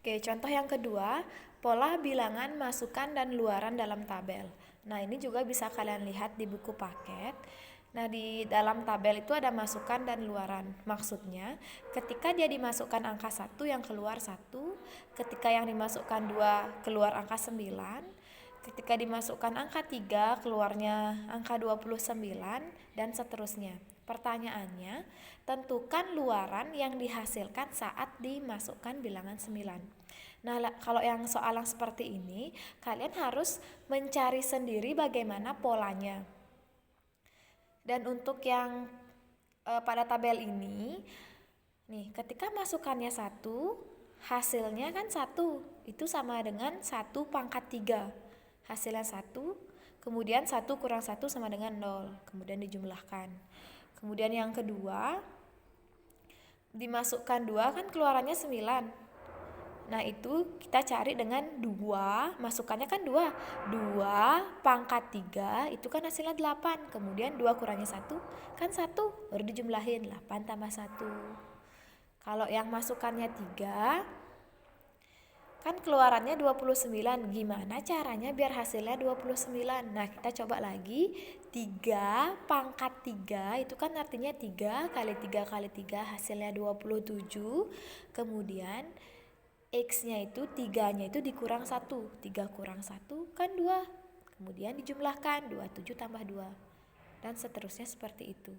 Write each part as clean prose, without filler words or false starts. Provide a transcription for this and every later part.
Oke, contoh yang kedua, pola bilangan masukan dan luaran dalam tabel. Nah, ini juga bisa kalian lihat di buku paket. Nah, di dalam tabel itu ada masukan dan luaran. Maksudnya, ketika dia dimasukkan angka 1 yang keluar 1, ketika yang dimasukkan 2 keluar angka 9, ketika dimasukkan angka 3 keluarnya angka 29, dan seterusnya. Pertanyaannya, tentukan luaran yang dihasilkan saat dimasukkan bilangan 9. Nah, kalau yang soal yang seperti ini, kalian harus mencari sendiri bagaimana polanya. Dan untuk yang pada tabel ini, nih, ketika masukannya 1, hasilnya kan 1, itu sama dengan 1 pangkat 3. Hasilnya 1, kemudian 1 kurang 1 sama dengan 0, kemudian dijumlahkan. Kemudian yang kedua, dimasukkan 2 kan keluarannya 9. Nah, itu kita cari dengan 2, masukannya kan 2. 2 pangkat 3 itu kan hasilnya 8. Kemudian 2 kurangi 1 kan 1, baru dijumlahin 8 tambah 1. Kalau yang masukannya 3, kan keluarannya 29. Gimana caranya biar hasilnya 29? Nah, kita coba lagi. 3 pangkat 3 itu kan artinya 3 kali 3 kali 3 hasilnya 27. Kemudian X-nya itu 3-nya itu dikurang 1. 3 kurang 1 kan 2. Kemudian dijumlahkan 27 tambah 2. Dan seterusnya seperti itu.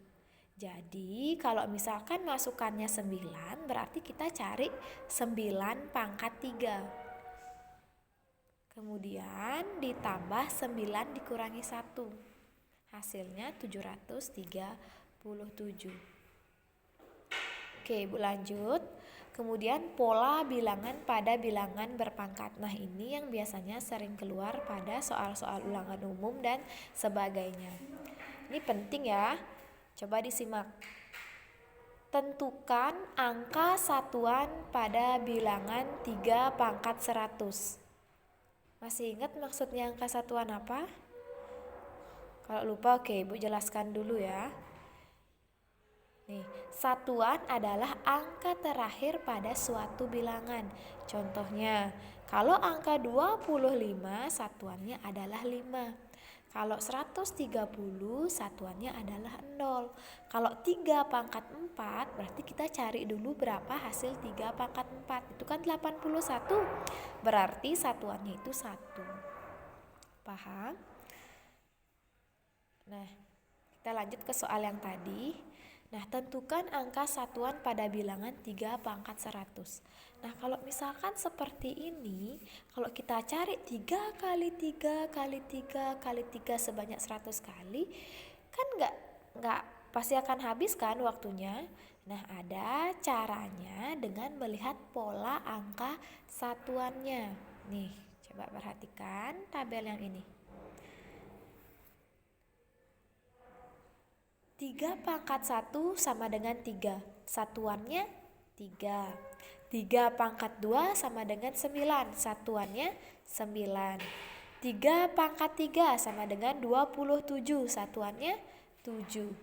Jadi kalau misalkan masukannya 9, berarti kita cari 9 pangkat 3. Kemudian ditambah 9 dikurangi 1. Hasilnya 737. Oke, Ibu lanjut. Kemudian pola bilangan pada bilangan berpangkat. Nah, ini yang biasanya sering keluar pada soal-soal ulangan umum dan sebagainya. Ini penting ya. Coba disimak. Tentukan angka satuan pada bilangan 3 pangkat 100. Masih ingat maksudnya angka satuan apa? Kalau lupa, oke, Ibu jelaskan dulu ya. Nih, satuan adalah angka terakhir pada suatu bilangan. Contohnya, kalau angka 25 satuannya adalah 5. Kalau 130 satuannya adalah 0. Kalau 3 pangkat 4 berarti kita cari dulu berapa hasil 3 pangkat 4. Itu kan 81. Berarti satuannya itu 1. Paham? Nah, kita lanjut ke soal yang tadi. Nah, tentukan angka satuan pada bilangan 3 pangkat 100. Nah, kalau misalkan seperti ini, kalau kita cari 3 kali 3 kali 3 kali 3 sebanyak 100 kali, kan nggak pasti akan habis kan waktunya. Nah, ada caranya dengan melihat pola angka satuannya. Nih, coba perhatikan tabel yang ini. 3 pangkat 1 sama dengan 3. Satuannya 3. 3 pangkat 2 sama dengan 9. Satuannya 9. 3 pangkat 3 sama dengan 27. Satuannya 7.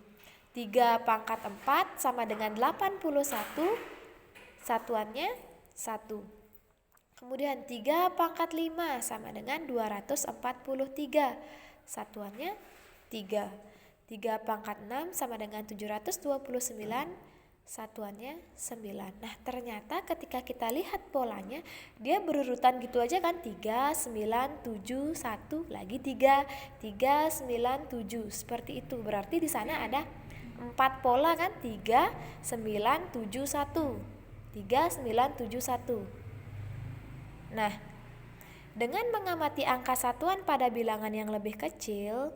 3 pangkat 4 sama dengan 81. Satuannya 1. Kemudian 3 pangkat 5 sama dengan 243. Satuannya 3. 3 pangkat 6 sama dengan 729, satuannya 9. Nah, ternyata ketika kita lihat polanya, dia berurutan gitu aja kan, 3, 9, 7, 1, lagi 3, 3, 9, 7. Seperti itu. Berarti di sana ada 4 pola kan, 3, 9, 7, 1. 3, 9, 7, 1. Nah, dengan mengamati angka satuan pada bilangan yang lebih kecil,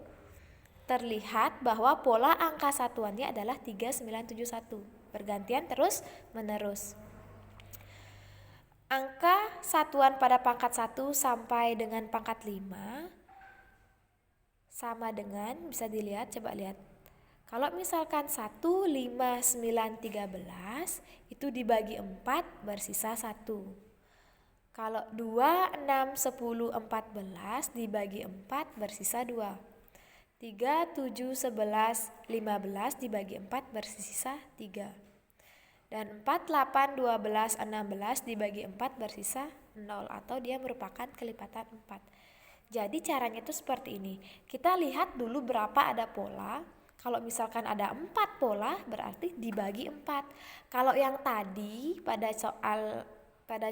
terlihat bahwa pola angka satuannya adalah 3971, bergantian terus menerus. Angka satuan pada pangkat 1 sampai dengan pangkat 5 sama dengan, bisa dilihat, coba lihat. Kalau misalkan 1, 5, 9, 13 itu dibagi 4 bersisa 1. Kalau 2, 6, 10, 14 dibagi 4 bersisa 2. 3, 7, 11, 15 dibagi 4 bersisa 3. Dan 4, 8, 12, 16 dibagi 4 bersisa 0 atau dia merupakan kelipatan 4. Jadi caranya itu seperti ini. Kita lihat dulu berapa ada pola. Kalau misalkan ada 4 pola berarti dibagi 4. Kalau yang tadi pada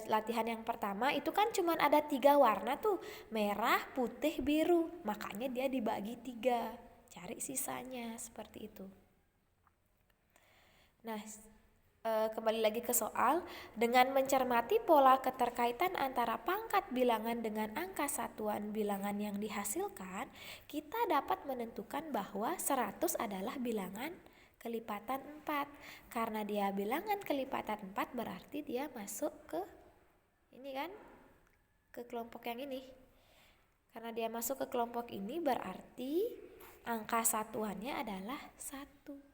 latihan yang pertama itu kan cuma ada 3 warna tuh, merah, putih, biru, makanya dia dibagi 3, cari sisanya seperti itu. Nah, kembali lagi ke soal, dengan mencermati pola keterkaitan antara pangkat bilangan dengan angka satuan bilangan yang dihasilkan, kita dapat menentukan bahwa 100 adalah bilangan kelipatan 4. Karena dia bilangan kelipatan 4 berarti dia masuk ke ini kan, ke kelompok yang ini. Karena dia masuk ke kelompok ini berarti angka satuannya adalah 1.